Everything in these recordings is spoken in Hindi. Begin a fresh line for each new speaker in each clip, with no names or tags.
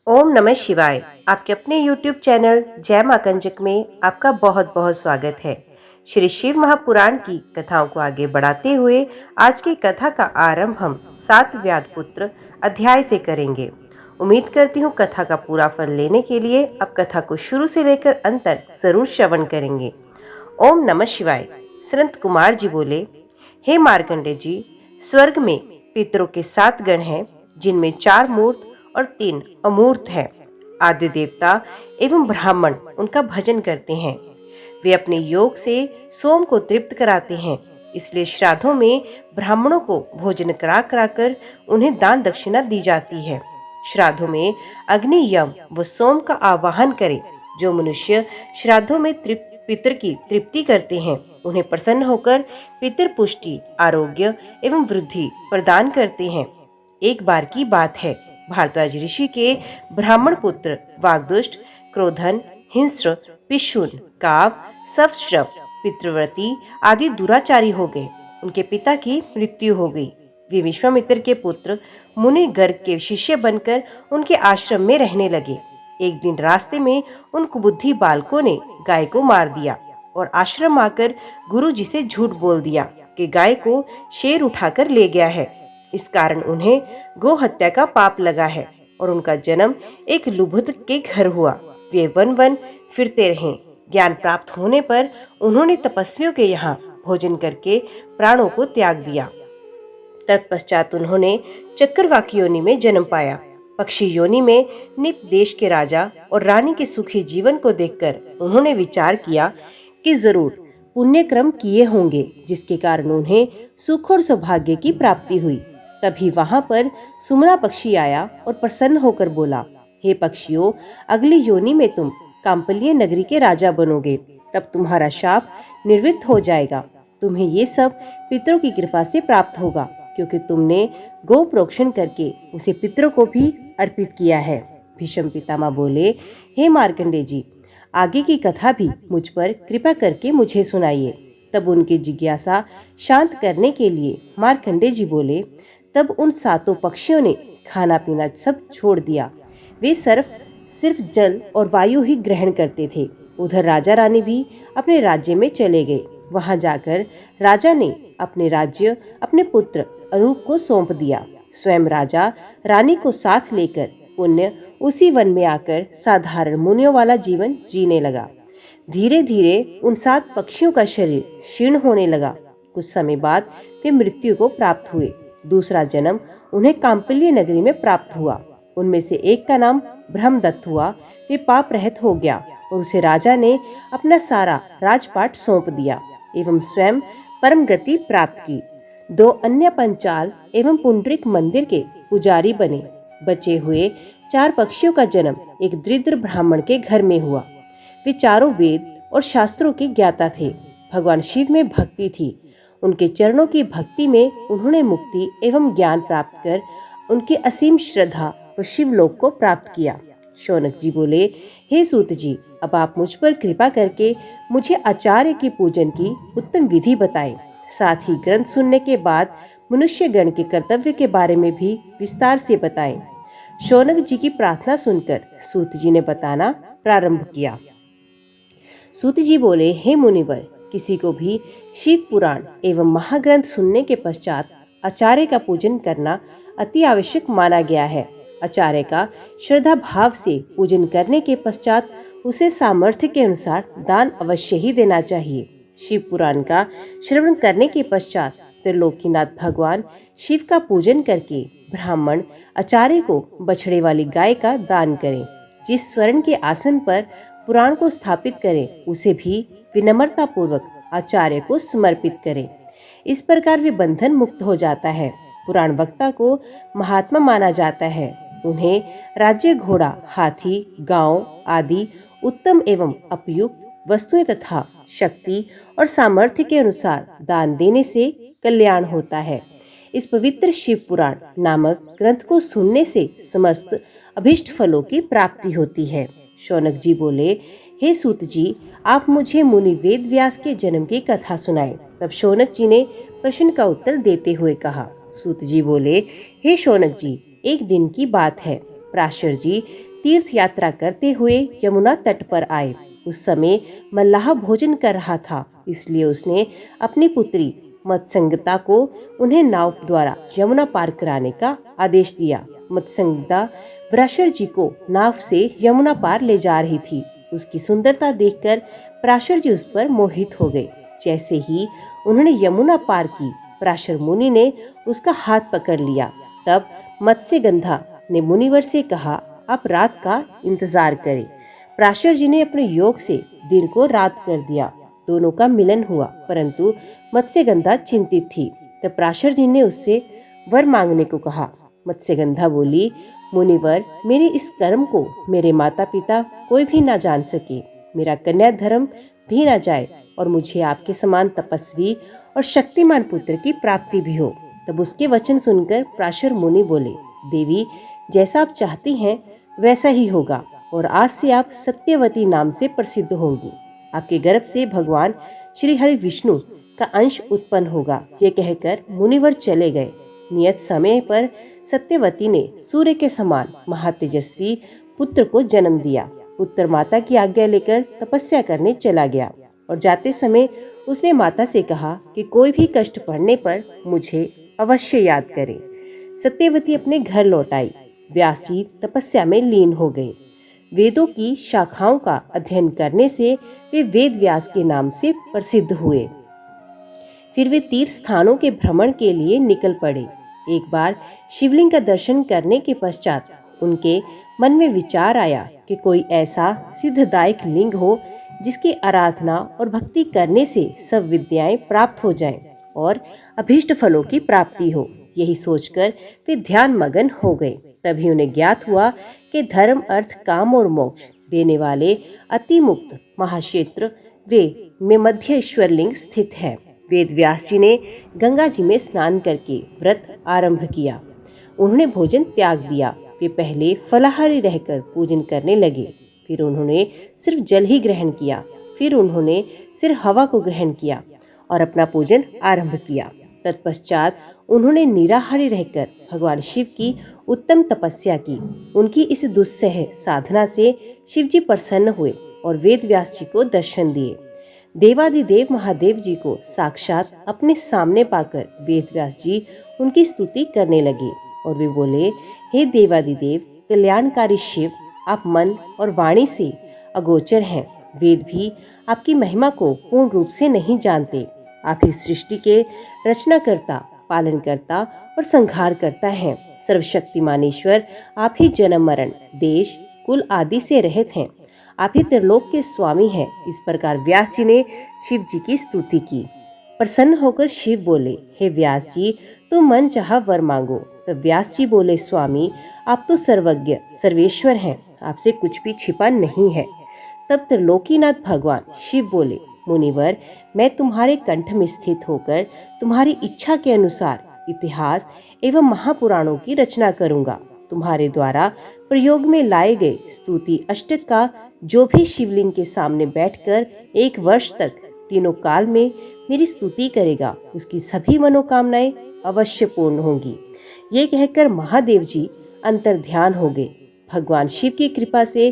ओम नमः शिवाय। आपके अपने YouTube चैनल जय मां कंजक में आपका बहुत बहुत स्वागत है। श्री शिव महापुराण की कथाओं को आगे बढ़ाते हुए आज की कथा का आरंभ हम 7 व्याधपुत्र अध्याय से करेंगे। उम्मीद करती हूँ कथा का पूरा फल लेने के लिए अब कथा को शुरू से लेकर अंत तक जरूर श्रवण करेंगे। ओम नमः शिवाय। संत कुमार जी बोले, हे मार्कंडे जी, स्वर्ग में पितरों के 7 गण हैं, जिनमें 4 मूर्त और 3 अमूर्त हैं। आदि देवता एवं ब्राह्मण उनका भजन करते हैं। वे अपने योग से सोम को तृप्त कराते हैं, इसलिए श्राद्धों में ब्राह्मणों को भोजन करा कराकर उन्हें दान दक्षिणा दी जाती है। श्राद्धों में अग्नि, यम व सोम का आवाहन करे। जो मनुष्य श्राद्धों में पितर की तृप्ति करते हैं, उन्हें प्रसन्न होकर पितर पुष्टि, आरोग्य एवं वृद्धि प्रदान करते हैं। एक बार की बात है, भारद्वाज ऋषि के ब्राह्मण पुत्र वागदुष्ट, क्रोधन, हिंस्र, पिशुन, काव, सवश्रव, पितृव्रती आदि दुराचारी हो गए। उनके पिता की मृत्यु हो गई। वे विश्वामित्र के पुत्र मुनि गर्ग के शिष्य बनकर उनके आश्रम में रहने लगे। एक दिन रास्ते में उन कुबुद्धि बालकों ने गाय को मार दिया और आश्रम आकर गुरु जी से झूठ बोल दिया कि गाय को शेर उठाकर ले गया है। इस कारण उन्हें गो हत्या का पाप लगा है और उनका जन्म एक लुब्ध के घर हुआ। वे वन वन फिरते रहे। ज्ञान प्राप्त होने पर उन्होंने तपस्वियों के यहाँ भोजन करके प्राणों को त्याग दिया। तत्पश्चात उन्होंने चक्रवाकी योनि में जन्म पाया। पक्षी योनि में निप देश के राजा और रानी के सुखी जीवन को देखकर उन्होंने विचार किया कि जरूर पुण्य कर्म किए होंगे, जिसके कारण उन्हें सुख और सौभाग्य की प्राप्ति हुई। तभी वहां पर सुमरा पक्षी आया और प्रसन्न होकर बोला, हे पक्षियों, अगली योनि में तुम कांपल्य नगरी के राजा बनोगे। तब तुम्हारा शाप निवृत्त हो जाएगा। तुम्हें ये सब पितरों की कृपा से प्राप्त होगा, क्योंकि तुमने गौ प्रोक्षण करके उसे पितरों को भी अर्पित किया है। भीष्म पितामह बोले, हे मार्कंडे जी, आगे की कथा भी मुझ पर कृपा करके मुझे सुनाइए। तब उनकी जिज्ञासा शांत करने के लिए मार्कंडे जी बोले, तब उन 7 पक्षियों ने खाना पीना सब छोड़ दिया। वे सिर्फ जल और वायु ही ग्रहण करते थे। उधर राजा रानी भी अपने राज्य में चले गए। वहां जाकर राजा ने अपने राज्य अपने पुत्र अनूप को सौंप दिया। स्वयं राजा रानी को साथ लेकर पुण्य उसी वन में आकर साधारण मुनियों वाला जीवन जीने लगा। धीरे धीरे उन 7 पक्षियों का शरीर क्षीण होने लगा। कुछ समय बाद वे मृत्यु को प्राप्त हुए। दूसरा जन्म उन्हें कांपल्य नगरी में प्राप्त हुआ। उनमें से एक का नाम ब्रह्मदत्त हुआ। वे पाप रहित हो गया और उसे राजा ने अपना सारा राजपाट सौंप दिया एवं स्वयं परम गति प्राप्त की। 2 अन्य पंचाल एवं पुंडरीक मंदिर के पुजारी बने। बचे हुए 4 पक्षियों का जन्म एक दरिद्र ब्राह्मण के घर में हुआ। वे चारों वेद और शास्त्रों के ज्ञाता थे। भगवान शिव में भक्ति थी। उनके चरणों की भक्ति में उन्होंने मुक्ति एवं ज्ञान प्राप्त कर उनकी असीम श्रद्धा व शिवलोक को प्राप्त किया। शौनक जी बोले, हे सूत जी, अब आप मुझ पर कृपा करके मुझे आचार्य के पूजन की उत्तम विधि बताएं। साथ ही ग्रंथ सुनने के बाद मनुष्य गण के कर्तव्य के बारे में भी विस्तार से बताएं। शौनक जी की प्रार्थना सुनकर सूत जी ने बताना प्रारंभ किया। सूत जी बोले, हे मुनिवर, किसी को भी शिव पुराण एवं महाग्रंथ सुनने के पश्चात आचार्य का पूजन करना अति आवश्यक माना गया है। आचार्य का श्रद्धा भाव से पूजन करने के पश्चात उसे सामर्थ्य के अनुसार दान अवश्य ही देना चाहिए। शिव पुराण का श्रवण करने के पश्चात त्रिलोकीनाथ भगवान शिव का पूजन करके ब्राह्मण आचार्य को बछड़े वाली गाय का दान करें। जिस स्वर्ण के आसन पर पुराण को स्थापित करें, उसे भी विनम्रता पूर्वक आचार्य को समर्पित करें। इस प्रकार वे बंधन मुक्त हो जाता है। पुराण वक्ता को महात्मा माना जाता है। उन्हें राज्य, घोड़ा, हाथी, गांव आदि उत्तम एवं उपयुक्त वस्तुएं तथा शक्ति और सामर्थ्य के अनुसार दान देने से कल्याण होता है। इस पवित्र शिव पुराण नामक ग्रंथ को सुनने से समस्त अभिष्ट फलों की प्राप्ति होती है। शौनक जी बोले, हे सूत जी, आप मुझे मुनि वेद व्यास के जन्म की कथा सुनाएं। तब शौनक जी ने प्रश्न का उत्तर देते हुए कहा। सूत जी बोले, हे शौनक जी, एक दिन की बात है। पराशर जी तीर्थ यात्रा करते हुए यमुना तट पर आए। उस समय मल्लाह भोजन कर रहा था, इसलिए उसने अपनी पुत्री मत्स्यगंधा को उन्हें नाव द्वारा यमुना पार कराने का आदेश दिया। मत्स्यगंधा पराशर जी को नाव से यमुना पार ले जा रही थी। उसकी सुंदरता देखकर पराशर जी उस पर मोहित हो गए। जैसे ही उन्होंने यमुना पार की, पराशर मुनि ने उसका हाथ पकड़ लिया। तब मत्स्यगंधा ने मुनिवर से कहा, आप रात का इंतजार करें। पराशर जी ने अपने योग से दिन को रात कर दिया। दोनों का मिलन हुआ, परंतु मत्स्यगंधा चिंतित थी। तब पराशर जी ने उससे वर मांगने को कहा। मत्स्यगंधा बोली, मुनिवर, मेरे इस कर्म को मेरे माता पिता कोई भी ना जान सके, मेरा कन्या धर्म भी ना जाए और मुझे आपके समान तपस्वी और शक्तिमान पुत्र की प्राप्ति भी हो। तब उसके वचन सुनकर पराशर मुनि बोले, देवी, जैसा आप चाहती हैं वैसा ही होगा और आज से आप सत्यवती नाम से प्रसिद्ध होंगी। आपके गर्भ से भगवान श्री हरि विष्णु का अंश उत्पन्न होगा। ये कहकर मुनिवर चले गए। नियत समय पर सत्यवती ने सूर्य के समान महातेजस्वी पुत्र को जन्म दिया। पुत्र माता की आज्ञा लेकर तपस्या करने चला गया और जाते समय उसने माता से कहा कि कोई भी कष्ट पड़ने पर मुझे अवश्य याद करे। सत्यवती अपने घर लौट आई। व्यास जी तपस्या में लीन हो गए। वेदों की शाखाओं का अध्ययन करने से वे वेद व्यास के नाम से प्रसिद्ध हुए। फिर वे तीर्थ स्थानों के भ्रमण के लिए निकल पड़े। एक बार शिवलिंग का दर्शन करने के पश्चात उनके मन में विचार आया कि कोई ऐसा सिद्धदायक लिंग हो जिसकी आराधना और भक्ति करने से सब विद्याएं प्राप्त हो जाएं और अभीष्ट फलों की प्राप्ति हो। यही सोचकर वे ध्यान मगन हो गए। तभी उन्हें ज्ञात हुआ कि धर्म, अर्थ, काम और मोक्ष देने वाले अति मुक्त महाक्षेत्र वे में मध्येश्वर लिंग स्थित है। वेद व्यास जी ने गंगा जी में स्नान करके व्रत आरंभ किया। उन्होंने भोजन त्याग दिया। वे पहले फलाहारी रहकर पूजन करने लगे, फिर उन्होंने सिर्फ जल ही ग्रहण किया, फिर उन्होंने सिर्फ हवा को ग्रहण किया और अपना पूजन आरंभ किया। तत्पश्चात उन्होंने निराहारी रहकर भगवान शिव की उत्तम तपस्या की। उनकी इस दुस्सह साधना से शिव जी प्रसन्न हुए और वेद व्यास जी को दर्शन दिए। देवादिदेव महादेव जी को साक्षात अपने सामने पाकर वेद व्यास जी उनकी स्तुति करने लगे और वे बोले, हे देवादिदेव कल्याणकारी शिव, आप मन और वाणी से अगोचर हैं। वेद भी आपकी महिमा को पूर्ण रूप से नहीं जानते। आप ही सृष्टि के रचनाकर्ता, पालनकर्ता और संहार करता है। सर्वशक्तिमान ईश्वर आप ही जन्म, मरण, देश, कुल आदि से रहित हैं। आप ही त्रिलोक के स्वामी हैं। इस प्रकार व्यास जी ने शिव जी की स्तुति की। प्रसन्न होकर शिव बोले, हे व्यास जी, तुम मन चाहा वर मांगो। तब व्यास जी बोले, स्वामी, आप तो सर्वज्ञ सर्वेश्वर हैं, आपसे कुछ भी छिपा नहीं है। तब त्रिलोकीनाथ भगवान शिव बोले, मुनिवर, मैं तुम्हारे कंठ में स्थित होकर तुम्हारी इच्छा के अनुसार इतिहास एवं महापुराणों की रचना करूंगा। तुम्हारे द्वारा प्रयोग में लाए गए स्तुति अष्टक का जो भी शिवलिंग के सामने बैठकर 1 वर्ष तक तीनों काल में मेरी स्तुति करेगा, उसकी सभी मनोकामनाएं अवश्य पूर्ण होंगी। ये कहकर महादेव जी अंतर्ध्यान हो गए। भगवान शिव की कृपा से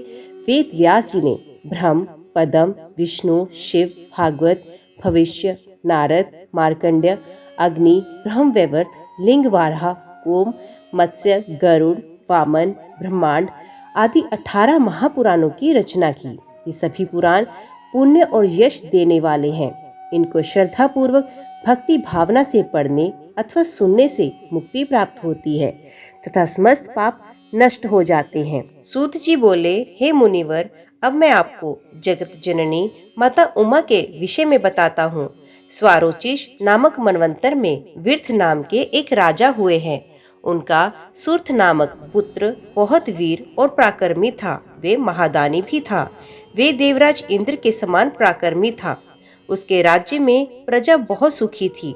वेद व्यास जी ने ब्रह्म, पद्म, विष्णु, शिव, भागवत, भविष्य, नारद, मार्कंड्य, अग्नि, ब्रह्मवैवर्त, लिंगवाराह, कोम, मत्स्य, गरुड़, वामन, ब्रह्मांड आदि 18 महापुराणों की रचना की। ये सभी पुराण पुण्य और यश देने वाले हैं। इनको श्रद्धा पूर्वक भक्ति भावना से पढ़ने अथवा सुनने से मुक्ति प्राप्त होती है तथा समस्त पाप नष्ट हो जाते हैं। सूत जी बोले, हे मुनिवर, अब मैं आपको जगत जननी माता उमा के विषय में बताता हूँ। स्वारोचिष नामक मनवंतर में विर्थ नाम के एक राजा हुए हैं। उनका सुर्थ नामक पुत्र बहुत वीर और पराक्रमी था। वे महादानी भी था। वे देवराज इंद्र के समान पराक्रमी था। उसके राज्य में प्रजा बहुत सुखी थी।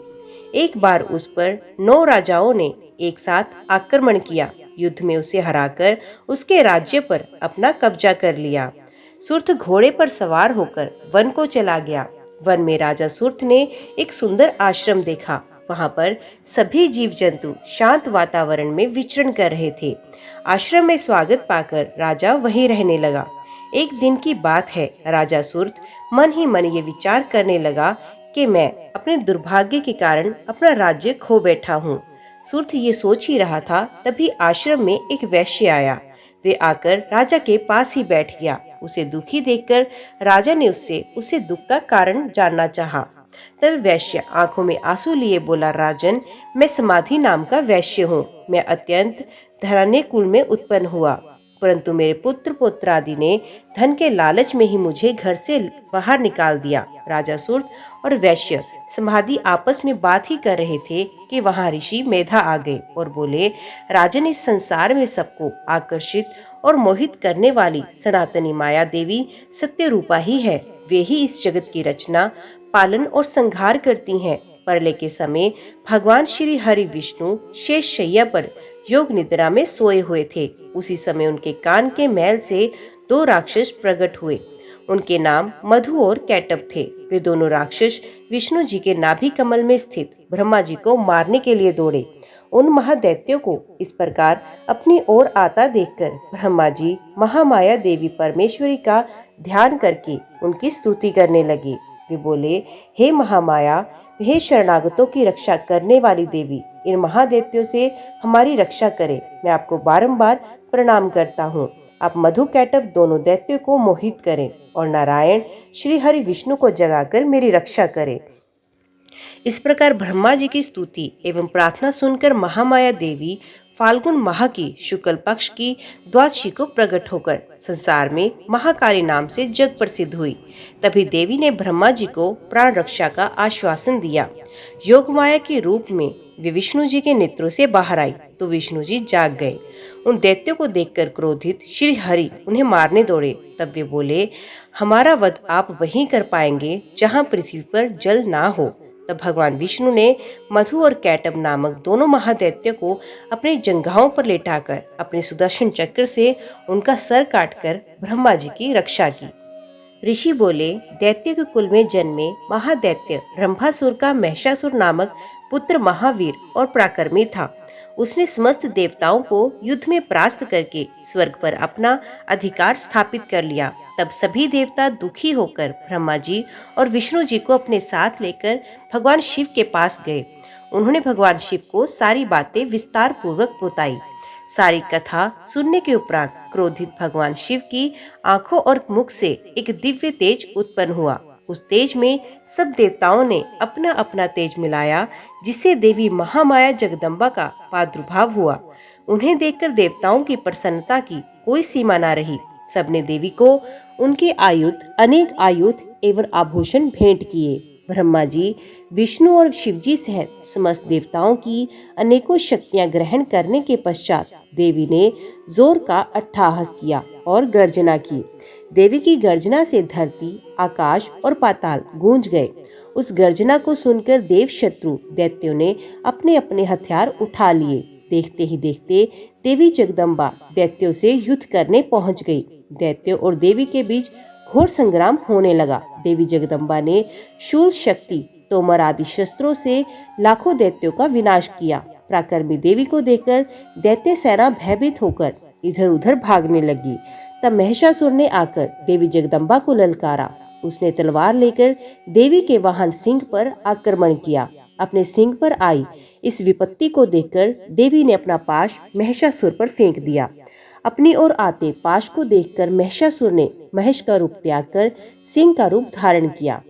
एक बार उस पर 9 राजाओं ने एक साथ आक्रमण किया। युद्ध में उसे हराकर उसके राज्य पर अपना कब्जा कर लिया। सुर्थ घोड़े पर सवार होकर वन को चला गया। वन में राजा सुर्थ ने एक सुंदर आश्रम देखा। वहां पर सभी जीव जंतु शांत वातावरण में विचरण कर रहे थे। आश्रम में स्वागत पाकर राजा वहीं रहने लगा। एक दिन की बात है, राजा सुर्त मन ही मन ये विचार करने लगा कि मैं अपने दुर्भाग्य के कारण अपना राज्य खो बैठा हूँ। सुर्त ये सोच ही रहा था, तभी आश्रम में एक वैश्य आया। वे आकर राजा के पास ही बैठ गया। उसे दुखी देखकर राजा ने उससे दुख का कारण जानना चाहा। तब वैश्य आंखों में आंसू लिए बोला, राजन, मैं समाधि नाम का वैश्य हूँ। मैं अत्यंत धनाढ्य कुल में उत्पन्न हुआ, परंतु मेरे पुत्र पौत्रादि ने धन के लालच में ही मुझे घर से बाहर निकाल दिया। राजा सुर्त और वैश्य समाधि आपस में बात ही कर रहे थे कि वहां ऋषि मेधा आ गए और बोले, राजन, इस संसार में सबको आकर्षित और मोहित करने वाली सनातनी माया देवी सत्य रूपा ही है। वे ही इस जगत की रचना, पालन और संहार करती हैं। प्रलय के समय भगवान श्री हरि विष्णु शेष शैया पर योग निद्रा में सोए हुए थे। उसी समय उनके कान के मैल से दो राक्षस प्रकट हुए। उनके नाम मधु और कैटब थे। वे दोनों राक्षस विष्णु जी के नाभि कमल में स्थित ब्रह्मा जी को मारने के लिए दौड़े। उन महादैत्यों को इस प्रकार अपनी ओर आता देखकर ब्रह्मा जी महामाया देवी परमेश्वरी का ध्यान करके उनकी स्तुति करने लगे। वे बोले, हे महामाया, हे शरणागतों की रक्षा करने वाली देवी, इन महादैत्यों से हमारी रक्षा करें। मैं आपको बारंबार प्रणाम करता हूँ। आप मधु कैटब दोनों दैत्यों को मोहित करें और नारायण श्री हरि विष्णु को जगाकर मेरी रक्षा करें। इस प्रकार ब्रह्मा जी की स्तुति एवं प्रार्थना सुनकर महामाया देवी फाल्गुन माह की शुक्ल पक्ष की द्वादशी को प्रकट होकर संसार में महाकाली नाम से जग प्रसिद्ध हुई। तभी देवी ने ब्रह्मा जी को प्राण रक्षा का आश्वासन दिया। योग माया के रूप में वे विष्णु जी के नेत्रों से बाहर आई तो विष्णु जी जाग गए। उन दैत्यों को देखकर क्रोधित श्री हरि उन्हें मारने दौड़े। तब वे बोले, हमारा वध आप वहीं कर पाएंगे जहाँ पृथ्वी पर जल ना हो। तब भगवान विष्णु ने मधु और कैटब नामक दोनों महादैत्य को अपने जंघाओं पर लेटाकर अपने सुदर्शन चक्र से उनका सर काटकर ब्रह्मा जी की रक्षा की। ऋषि बोले, दैत्य के कुल में जन्मे महादैत्य रंभासुर का महिषासुर नामक पुत्र महावीर और पराक्रमी था। उसने समस्त देवताओं को युद्ध में परास्त करके स्वर्ग पर अपना अधिकार स्थापित कर लिया। तब सभी देवता दुखी होकर ब्रह्मा जी और विष्णु जी को अपने साथ लेकर भगवान शिव के पास गए। उन्होंने भगवान शिव को सारी बातें विस्तार पूर्वक बताई। सारी कथा सुनने के उपरांत क्रोधित भगवान शिव की आंखों और मुख से एक दिव्य तेज उत्पन्न हुआ। उस तेज में सब देवताओं ने अपना अपना तेज मिलाया, जिससे देवी महामाया जगदम्बा का प्रादुर्भाव हुआ। उन्हें देखकर देवताओं की प्रसन्नता की कोई सीमा न रही। सबने देवी को उनके अनेक आयुध एवं आभूषण भेंट किए। ब्रह्मा जी, विष्णु और शिवजी सहित समस्त देवताओं की अनेकों शक्तियां ग्रहण करने के पश्चात देवी ने जोर का अट्टहास किया और गर्जना की। देवी की गर्जना से धरती, आकाश और पाताल गूंज गए। उस गर्जना को सुनकर देव शत्रु दैत्यों ने अपने अपने हथियार उठा लिए। देखते ही देखते देवी जगदम्बा दैत्यों से युद्ध करने पहुंच गई। दैत्यों और देवी के बीच घोर संग्राम होने लगा। देवी जगदम्बा ने शूल, शक्ति, तोमर आदि शस्त्रों से लाखों दैत्यों का विनाश किया। पराक्रमी देवी को देखकर दैत्य सेना भयभीत होकर इधर उधर भागने लगी। तब महिषासुर ने आकर देवी जगदम्बा को ललकारा। उसने तलवार लेकर देवी के वाहन सिंह पर आक्रमण किया। अपने सिंह पर आई इस विपत्ति को देखकर देवी ने अपना पाश महिषासुर पर फेंक दिया। अपनी ओर आते पाश को देखकर महिषासुर ने महेश का रूप त्याग कर सिंह का रूप धारण किया।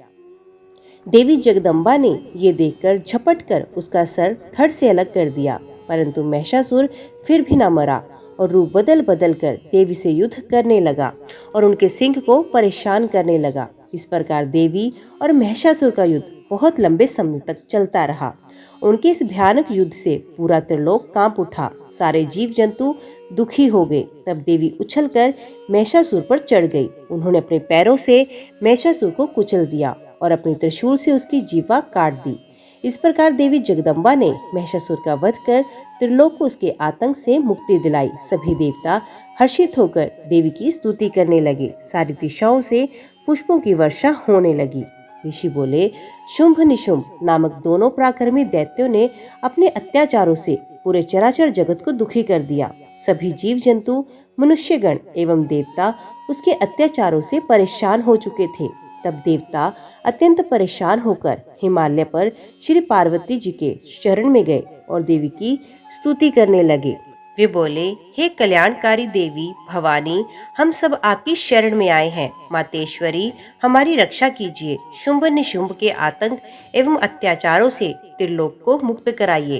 देवी जगदम्बा ने ये देखकर झपट कर उसका सर धड़ से अलग कर दिया, परंतु महिषासुर फिर भी न मरा और रूप बदल बदल कर देवी से युद्ध करने लगा और उनके सिंह को परेशान करने लगा। इस प्रकार देवी और महिषासुर का युद्ध बहुत लंबे समय तक चलता रहा। उनके इस भयानक युद्ध से पूरा त्रिलोक कांप उठा। सारे जीव जंतु दुखी हो गए। तब देवी उछलकर महिषासुर पर चढ़ गई। उन्होंने अपने पैरों से महिषासुर को कुचल दिया और अपने त्रिशूल से उसकी जीवा काट दी। इस प्रकार देवी जगदम्बा ने महिषासुर का वध कर त्रिलोक को उसके आतंक से मुक्ति दिलाई। सभी देवता हर्षित होकर देवी की स्तुति करने लगे। सारी दिशाओं से पुष्पों की वर्षा होने लगी। ऋषि बोले, शुंभ निशुंभ नामक दोनों पराक्रमी दैत्यों ने अपने अत्याचारों से पूरे चराचर जगत को दुखी कर दिया। सभी जीव जंतु, मनुष्यगण एवं देवता उसके अत्याचारों से परेशान हो चुके थे। तब देवता अत्यंत परेशान होकर हिमालय पर श्री पार्वती जी के शरण में गए और देवी की स्तुति करने लगे। वे बोले, हे कल्याणकारी देवी भवानी, हम सब आपकी शरण में आए हैं। मातेश्वरी, हमारी रक्षा कीजिए। शुंभ निशुंभ के आतंक एवं अत्याचारों से त्रिलोक को मुक्त कराइए।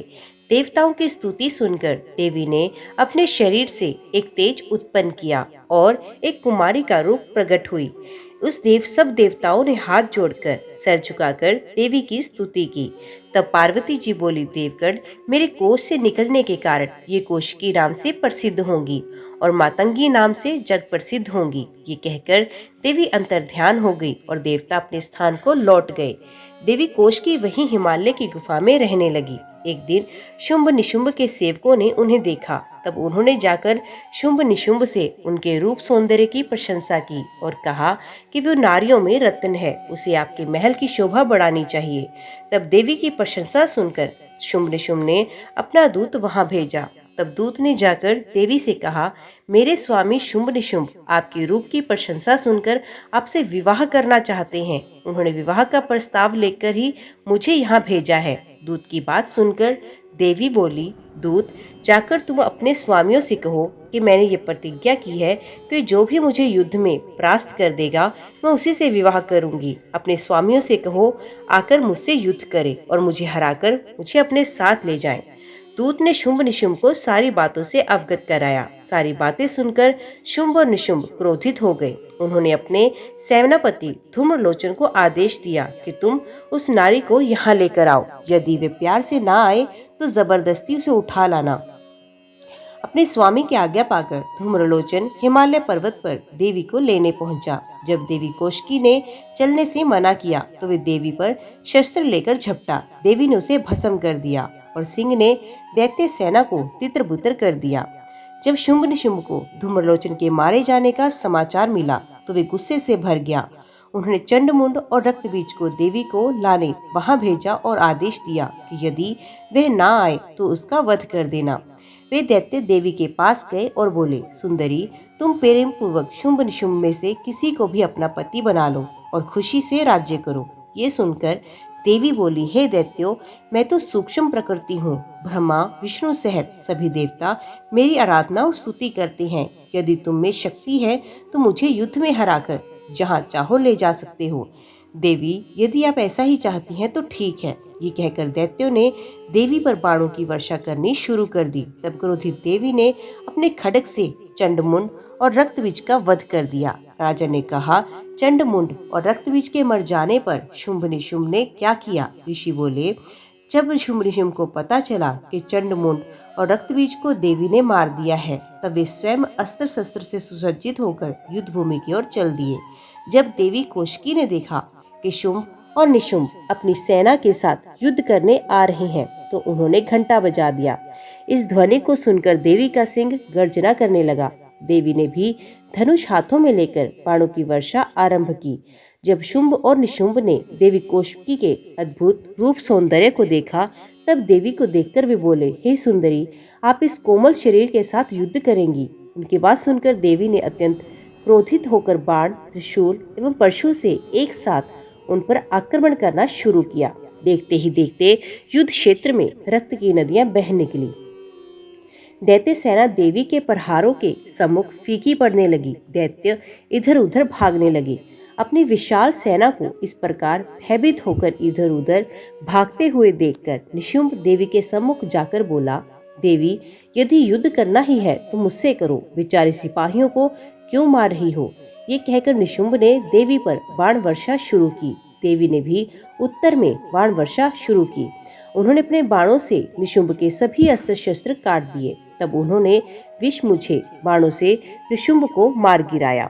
देवताओं की स्तुति सुनकर देवी ने अपने शरीर से एक तेज उत्पन्न किया और एक कुमारी का रूप प्रकट हुई। सब देवताओं ने हाथ जोड़कर सर झुकाकर देवी की स्तुति की। तब पार्वती जी बोली, देवगण, मेरे कोष से निकलने के कारण ये कोशिकी नाम से प्रसिद्ध होंगी और मातंगी नाम से जग प्रसिद्ध होंगी। ये कहकर देवी अंतर्ध्यान हो गई और देवता अपने स्थान को लौट गए। देवी कोशिकी वहीं हिमालय की गुफा में रहने लगी। एक दिन शुंभ निशुंभ के सेवकों ने उन्हें देखा। तब उन्होंने जाकर शुंभ निशुंभ से उनके रूप सौंदर्य की प्रशंसा की और कहा कि वो नारियों में रत्न है, उसे आपके महल की शोभा बढ़ानी चाहिए। तब देवी की प्रशंसा सुनकर शुंभ निशुंभ ने अपना दूत वहां भेजा। तब दूत ने जाकर देवी से कहा, मेरे स्वामी शुंभ निशुंभ आपके रूप की प्रशंसा सुनकर आपसे विवाह करना चाहते हैं। उन्होंने विवाह का प्रस्ताव लेकर ही मुझे यहाँ भेजा है। दूत की बात सुनकर देवी बोली, दूत, जाकर तुम अपने स्वामियों से कहो कि मैंने ये प्रतिज्ञा की है कि जो भी मुझे युद्ध में परास्त कर देगा मैं उसी से विवाह करूंगी। अपने स्वामियों से कहो आकर मुझसे युद्ध करे और मुझे हराकर मुझे अपने साथ ले जाएं। दूत ने शुंभ निशुंभ को सारी बातों से अवगत कराया। सारी बातें सुनकर शुंभ और निशुंभ क्रोधित हो गए। उन्होंने अपने सेनापति धूम्रलोचन को आदेश दिया कि तुम उस नारी को यहाँ लेकर आओ। यदि वे प्यार से ना आए तो जबरदस्ती उसे उठा लाना। अपने स्वामी की आज्ञा पाकर धूम्रलोचन हिमालय पर्वत पर देवी को लेने पहुंचा। जब देवी कोशिकी ने चलने से मना किया तो वे देवी पर शस्त्र लेकर झपटा। देवी ने उसे भस्म कर दिया और सिंह ने दैत्य सेना को तितर-बितर कर दिया। जब शुंभ निशुंभ को धूम्रलोचन के मारे जाने का समाचार मिला तो वे गुस्से से भर गया। उन्होंने चंडमुंड और रक्तबीज को देवी को लाने वहां भेजा और आदेश दिया कि यदि वह ना आए तो उसका वध कर देना। वे दैत्य देवी के पास गए और बोले, सुंदरी, तुम प्रेम पूर्वक शुंभ निशुंभ में से किसी को भी अपना पति बना लो और खुशी से राज्य करो। ये सुनकर देवी बोली, हे दैत्यों, मैं तो सूक्ष्म प्रकृति हूँ। ब्रह्मा विष्णु सहित सभी देवता मेरी आराधना और स्तुति करते हैं। यदि तुम में शक्ति है तो मुझे युद्ध में हराकर जहाँ चाहो ले जा सकते हो। देवी, यदि आप ऐसा ही चाहती हैं तो ठीक है। ये कहकर दैत्यों ने देवी पर बाणों की वर्षा करनी शुरू कर दी। तब क्रोधित देवी ने अपने खड्ग से चंडमुंड और रक्तबीज का वध कर दिया। राजा ने कहा, चंडमुंड और रक्तबीज के मर जाने पर शुंभ निशुंभ ने क्या किया? ऋषि बोले, जब शुंभ निशुंभ को पता चला कि चंडमुंड और रक्तबीज को देवी ने मार दिया है तब वे स्वयं अस्त्र शस्त्र से सुसज्जित होकर युद्ध भूमि की ओर चल दिए। जब देवी कोशिकी ने देखा कि शुंभ और निशुंभ अपनी सेना के साथ युद्ध करने आ रहे हैं तो उन्होंने घंटा बजा दिया। इस ध्वनि को सुनकर देवी का सिंह गर्जना करने लगा। देवी ने भी धनुष हाथों में लेकर बाणों की वर्षा आरंभ की। जब शुंभ और निशुंभ ने देवी कोशिकी के अद्भुत रूप सौंदर्य को देखा तब देवी को देखकर वे बोले, हे सुंदरी, आप इस कोमल शरीर के साथ युद्ध करेंगी। उनकी बात सुनकर देवी ने अत्यंत क्रोधित होकर बाण, त्रिशूल एवं परशु से एक साथ उन पर आक्रमण करना शुरू किया। देखते ही देखते युद्ध क्षेत्र में रक्त की नदियां बह निकली। दैत्य सेना देवी के प्रहारों के सम्मुख फीकी पड़ने लगी। दैत्य इधर उधर भागने लगे। अपनी विशाल सेना को इस प्रकार भयभीत होकर इधर उधर भागते हुए देखकर निशुंभ देवी के सम्मुख जाकर बोला, देवी, यदि युद्ध करना ही है तो मुझसे करो। बेचारे सिपाहियों को क्यों मार रही हो? ये कहकर निशुंभ ने देवी पर बाण वर्षा शुरू की। देवी ने भी उत्तर में बाण वर्षा शुरू की। उन्होंने अपने बाणों से निशुंभ के सभी अस्त्र शस्त्र काट दिए। तब उन्होंने विषमुझे बाणों से निशुंभ को मार गिराया।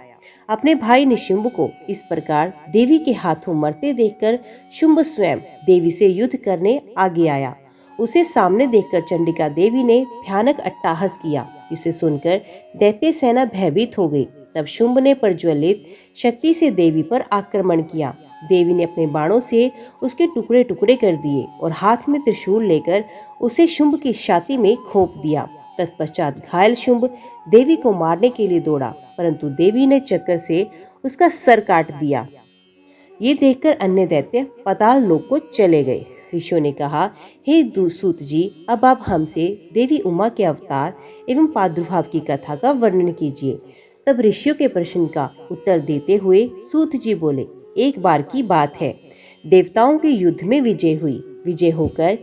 अपने भाई निशुंभ को इस प्रकार देवी के हाथों मरते देखकर शुंभ स्वयं देवी से युद्ध करने आगे आया। उसे सामने देखकर चंडिका देवी ने भयानक अट्टहास किया, जिसे सुनकर दैत्य सेना भयभीत हो गई। तब शुंभ ने प्रज्वलित शक्ति से देवी पर आक्रमण किया। देवी ने अपने बाणों से उसके टुकड़े टुकड़े कर दिए और हाथ में त्रिशूल लेकर उसे शुंभ की छाती में खोप दिया। तत्पश्चात घायल शुंभ देवी को मारने के लिए दौड़ा, परंतु देवी ने चक्कर से उसका सर काट दिया। ये देखकर अन्य दैत्य पाताल लोक को चले गए। ऋषियों ने कहा, हे सूत जी, अब आप हमसे देवी उमा के अवतार एवं प्रादुर्भाव की कथा का वर्णन कीजिए। तब ऋषियों के प्रश्न का उत्तर देते हुए सूत जी बोले, एक बार की बात है, देवताओं के युद्ध में विजय हुई। विजय होकर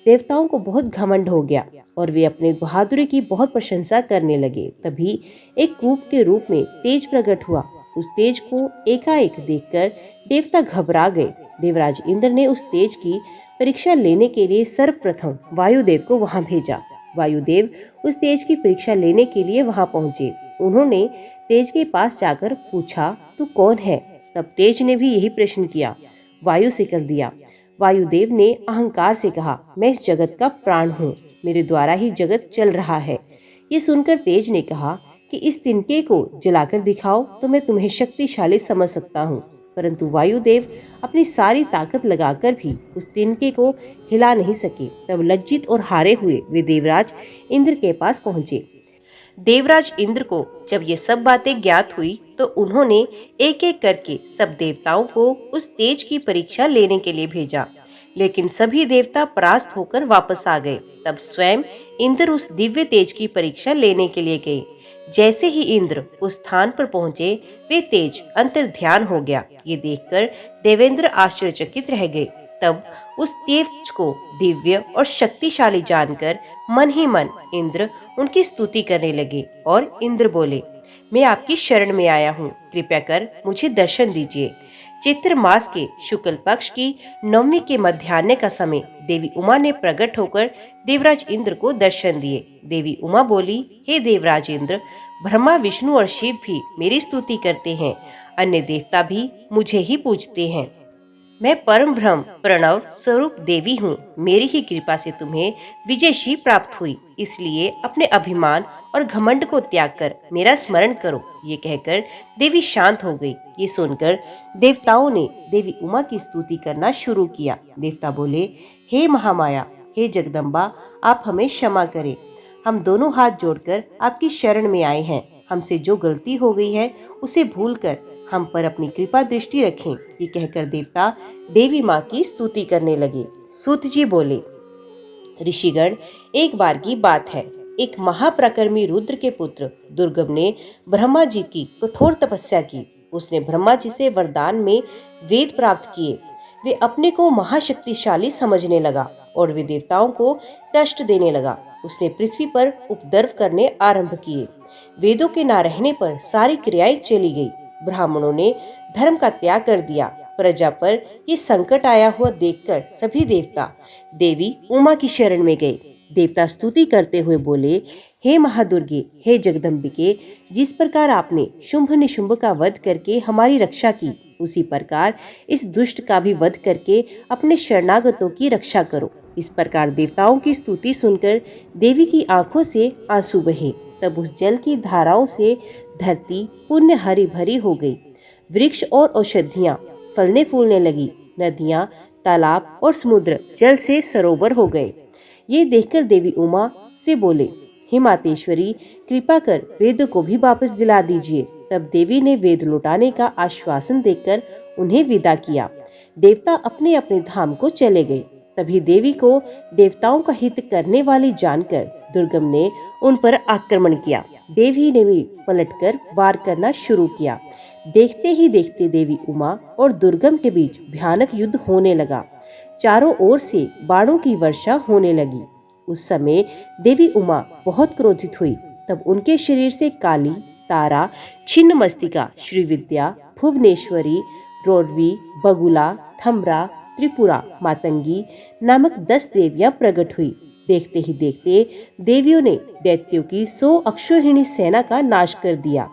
देवताओं को बहुत घमंड हो गया और वे अपने बहादुरी की बहुत प्रशंसा करने लगे। तभी एक कूप के रूप में तेज प्रकट हुआ। उस तेज को एकाएक देखकर देवता घबरा गए। देवराज इंद्र ने उस तेज की परीक्षा लेने के लिए सर्वप्रथम वायुदेव को वहां भेजा। वायुदेव उस तेज की परीक्षा लेने के लिए वहां पहुंचे। उन्होंने तेज के पास जाकर पूछा, तू कौन है? तब तेज ने भी यही प्रश्न किया। वायु से कर दिया। वायुदेव ने अहंकार से कहा, मैं इस जगत का प्राण हूँ, मेरे द्वारा ही जगत चल रहा है। ये सुनकर तेज ने कहा कि इस तिनके को जलाकर दिखाओ तो मैं तुम्हें शक्तिशाली समझ सकता हूँ। परंतु वायुदेव अपनी सारी ताकत लगाकर भी उस तिनके को हिला नहीं सके। तब लज्जित और हारे हुए वे देवराज इंद्र के पास पहुंचे। देवराज इंद्र को जब ये सब बातें ज्ञात हुई तो उन्होंने एक एक करके सब देवताओं को उस तेज की परीक्षा लेने के लिए भेजा, लेकिन सभी देवता परास्त होकर वापस आ गए। तब स्वयं इंद्र उस दिव्य तेज की परीक्षा लेने के लिए गए। जैसे ही इंद्र उस स्थान पर पहुंचे, वे तेज अंतर्ध्यान हो गया। ये देखकर देवेंद्र आश्चर्यचकित रह गए। तब उस तेज को दिव्य और शक्तिशाली जानकर मन ही मन इंद्र उनकी स्तुति करने लगे और इंद्र बोले, मैं आपकी शरण में आया हूँ, कृपया कर मुझे दर्शन दीजिए। चैत्र मास के शुक्ल पक्ष की नवमी के मध्याह्न का समय देवी उमा ने प्रकट होकर देवराज इंद्र को दर्शन दिए। देवी उमा बोली, हे देवराज इंद्र, ब्रह्मा विष्णु और शिव भी मेरी स्तुति करते हैं, अन्य देवता भी मुझे ही पूजते हैं। मैं परम ब्रह्म प्रणव स्वरूप देवी हूँ। मेरी ही कृपा से तुम्हें विजयश्री प्राप्त हुई, इसलिए अपने अभिमान और घमंड को त्याग कर मेरा स्मरण करो। ये कहकर देवी शांत हो गई। ये सुनकर देवताओं ने देवी उमा की स्तुति करना शुरू किया। देवता बोले, हे महामाया, हे जगदम्बा, आप हमें क्षमा करें। हम दोनों हाथ जोड़कर आपकी शरण में आए हैं। हमसे जो गलती हो गई है उसे भूलकर हम पर अपनी कृपा दृष्टि रखें। ये कहकर देवता देवी माँ की स्तुति करने लगे। सूत जी बोले, ऋषिगण, एक बार की बात है, एक महाप्रकर्मी रुद्र के पुत्र दुर्गम ने ब्रह्मा जी की कठोर तपस्या की। उसने ब्रह्मा जी से वरदान में वेद प्राप्त किए। वे अपने को महाशक्तिशाली समझने लगा और वे देवताओं को कष्ट देने लगा। उसने पृथ्वी पर उपद्रव करने आरंभ किए। वेदों के न रहने पर सारी क्रियाएं चली गई। ब्राह्मणों ने धर्म का त्याग कर दिया। प्रजा पर ये संकट आया हुआ देखकर सभी देवता देवी उमा की शरण में गए। देवता स्तुति करते हुए बोले, हे महादुर्गे, हे जगदम्बिके, जिस प्रकार आपने शुंभ निशुंभ का वध करके हमारी रक्षा की, उसी प्रकार इस दुष्ट का भी वध करके अपने शरणागतों की रक्षा करो। इस प्रकार देवताओं की स्तुति सुनकर देवी की आंखों से आंसू बहे। तब उस जल की धाराओं से धरती पुण्य हरी भरी हो गई। वृक्ष और औषधियां फलने फूलने लगी। नदियां, तालाब और समुद्र जल से सरोवर हो गए। ये देखकर देवी उमा से बोले, हे मातेश्वरी, कृपा कर वेद को भी वापस दिला दीजिए। तब देवी ने वेद लौटाने का आश्वासन देकर उन्हें विदा किया। देवता अपने अपने धाम को चले गए। तभी देवी को देवताओं का हित करने वाली जानकर दुर्गम ने उन पर आक्रमण किया। देवी ने भी पलटकर वार करना शुरू किया। देखते ही देखते देवी उमा और दुर्गम के बीच भयानक युद्ध होने लगा। चारों ओर से बाणों की वर्षा होने लगी। उस समय देवी उमा बहुत क्रोधित हुई। तब उनके शरीर से काली, तारा, छिन्न मस्तिका, श्रीविद्या, भुवनेश्वरी, रोरवी, बगुला, थमरा, त्रिपुरा, मातंगी नामक 10 देवियां प्रकट हुई। देखते ही देखते देवियों ने दैत्यों की 100 अक्षौहिणी सेना का नाश कर दिया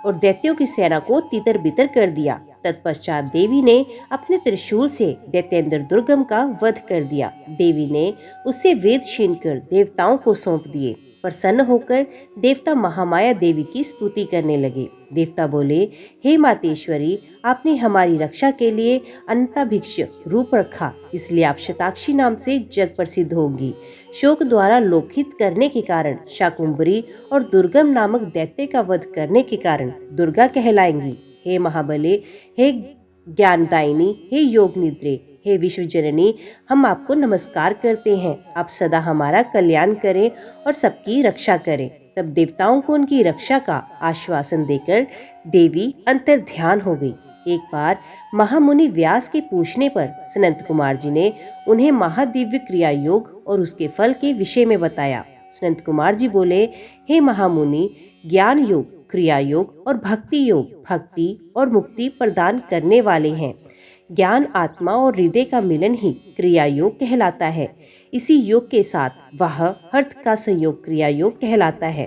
और दैत्यों की सेना को तितर बितर कर दिया। तत्पश्चात देवी ने अपने त्रिशूल से दैत्येंद्र दुर्गम का वध कर दिया। देवी ने उससे वेद छीनकर देवताओं को सौंप दिए। प्रसन्न होकर देवता महामाया देवी की स्तुति करने लगे। देवता बोले, हे मातेश्वरी, आपने हमारी रक्षा के लिए अनंताभिक्ष रूप रखा, इसलिए आप शताक्षी नाम से जग प्रसिद्ध होंगी। शोक द्वारा लोकित करने के कारण शाकुंभरी और दुर्गम नामक दैत्य का वध करने के कारण दुर्गा कहलाएंगी। हे महाबले, हे ज्ञानदायिनी, हे योग निद्रे, हे विश्व जननी, हम आपको नमस्कार करते हैं। आप सदा हमारा कल्याण करें और सबकी रक्षा करें। तब देवताओं को उनकी रक्षा का आश्वासन देकर देवी अंतर्ध्यान हो गई। एक बार महामुनि व्यास के पूछने पर सनंत कुमार जी ने उन्हें महादिव्य क्रिया योग और उसके फल के विषय में बताया। सनंत कुमार जी बोले, हे महामुनि, ज्ञान योग, क्रिया योग और भक्ति योग भक्ति और मुक्ति प्रदान करने वाले हैं। ज्ञान, आत्मा और हृदय का मिलन ही क्रिया योग कहलाता है। इसी योग के साथ वह अर्थ का संयोग क्रिया योग कहलाता है।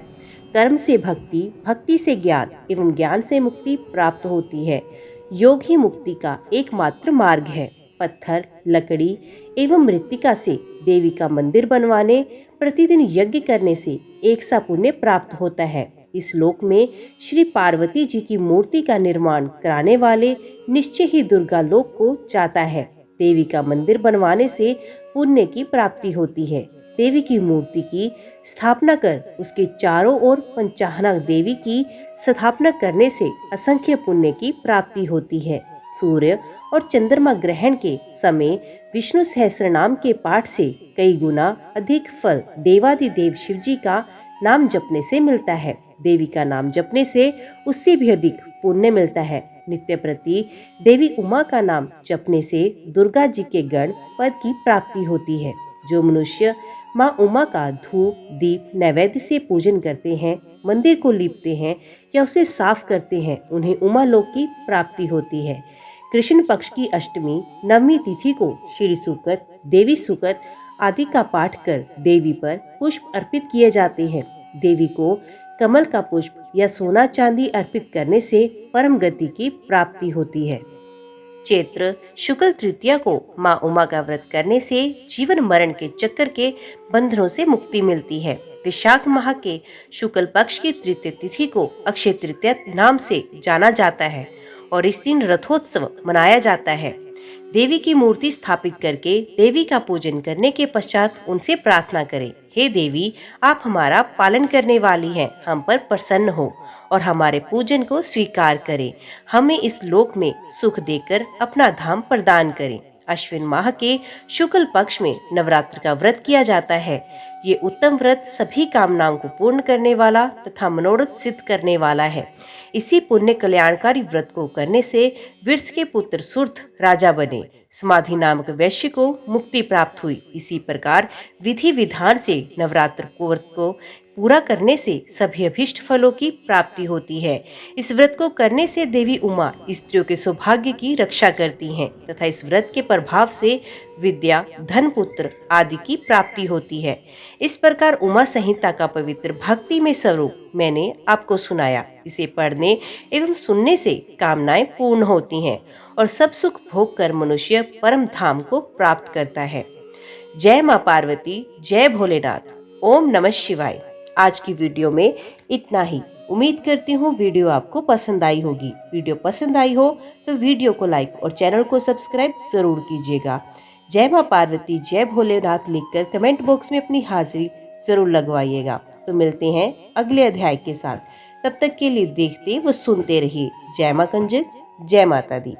कर्म से भक्ति, भक्ति से ज्ञान एवं ज्ञान से मुक्ति प्राप्त होती है। योग ही मुक्ति का एकमात्र मार्ग है। पत्थर, लकड़ी एवं मृत्तिका से देवी का मंदिर बनवाने, प्रतिदिन यज्ञ करने से एक सा पुण्य प्राप्त होता है। इस लोक में श्री पार्वती जी की मूर्ति का निर्माण कराने वाले निश्चय ही दुर्गा लोक को जाता है। देवी का मंदिर बनवाने से पुण्य की प्राप्ति होती है। देवी की मूर्ति की स्थापना कर उसके चारों ओर पंचाहना देवी की स्थापना करने से असंख्य पुण्य की प्राप्ति होती है। सूर्य और चंद्रमा ग्रहण के समय विष्णु सहस्रनाम के पाठ से कई गुना अधिक फल देवादिदेव शिव जी का नाम जपने से मिलता है। देवी का नाम जपने से उससे भी अधिक पुण्य मिलता है। नित्य प्रति देवी उमा का नाम जपने से दुर्गा जी के गण पद की प्राप्ति होती है। जो मनुष्य माँ उमा का धूप दीप नैवेद्य से पूजन करते हैं, मंदिर को लीपते हैं या उसे साफ करते हैं, उन्हें उमा लोक की प्राप्ति होती है। कृष्ण पक्ष की अष्टमी नवमी तिथि को श्री सुकत, देवी सुकत आदि का पाठ कर देवी पर पुष्प अर्पित किए जाते हैं। देवी को कमल का पुष्प या सोना चांदी अर्पित करने से परम गति की प्राप्ति होती है। चैत्र शुक्ल तृतीया को माँ उमा का व्रत करने से जीवन मरण के चक्कर के बंधनों से मुक्ति मिलती है। विशाख माह के शुक्ल पक्ष की तृतीय तिथि को अक्षय तृतीया नाम से जाना जाता है और इस दिन रथोत्सव मनाया जाता है। देवी की मूर्ति स्थापित करके देवी का पूजन करने के पश्चात उनसे प्रार्थना करें, हे देवी, आप हमारा पालन करने वाली हैं, हम पर प्रसन्न हो और हमारे पूजन को स्वीकार करें। हमें इस लोक में सुख देकर अपना धाम प्रदान करें। अश्विन माह के शुक्ल पक्ष में नवरात्र का व्रत किया जाता है। ये उत्तम व्रत सभी कामनाओं को पूर्ण करने वाला तथा मनोरथ सिद्ध करने वाला है। इसी पुण्य कल्याणकारी व्रत को करने से विर्थ के पुत्र सुर्थ राजा बने, समाधि नामक वैश्य को मुक्ति प्राप्त हुई। इसी प्रकार विधि विधान से नवरात्र को व्रत को पूरा करने से सभी अभीष्ट फलों की प्राप्ति होती है। इस व्रत को करने से देवी उमा स्त्रियों के सौभाग्य की रक्षा करती हैं तथा इस व्रत के प्रभाव से विद्या, धन, पुत्र आदि की प्राप्ति होती है। इस प्रकार उमा संहिता का पवित्र भक्ति में स्वरूप मैंने आपको सुनाया। इसे पढ़ने एवं सुनने से कामनाएं पूर्ण होती हैं और सब सुख भोग कर मनुष्य परम धाम को प्राप्त करता है। जय माँ पार्वती, जय भोलेनाथ, ओम नमः शिवाय। आज की वीडियो में इतना ही। उम्मीद करती हूँ वीडियो आपको पसंद आई होगी। वीडियो पसंद आई हो तो वीडियो को लाइक और चैनल को सब्सक्राइब जरूर कीजिएगा। जय माँ पार्वती, जय भोलेनाथ लिखकर कमेंट बॉक्स में अपनी हाजिरी जरूर लगवाइएगा। तो मिलते हैं अगले अध्याय के साथ। तब तक के लिए देखते व सुनते रहिए। जय माँ कंजक, जय माता दी।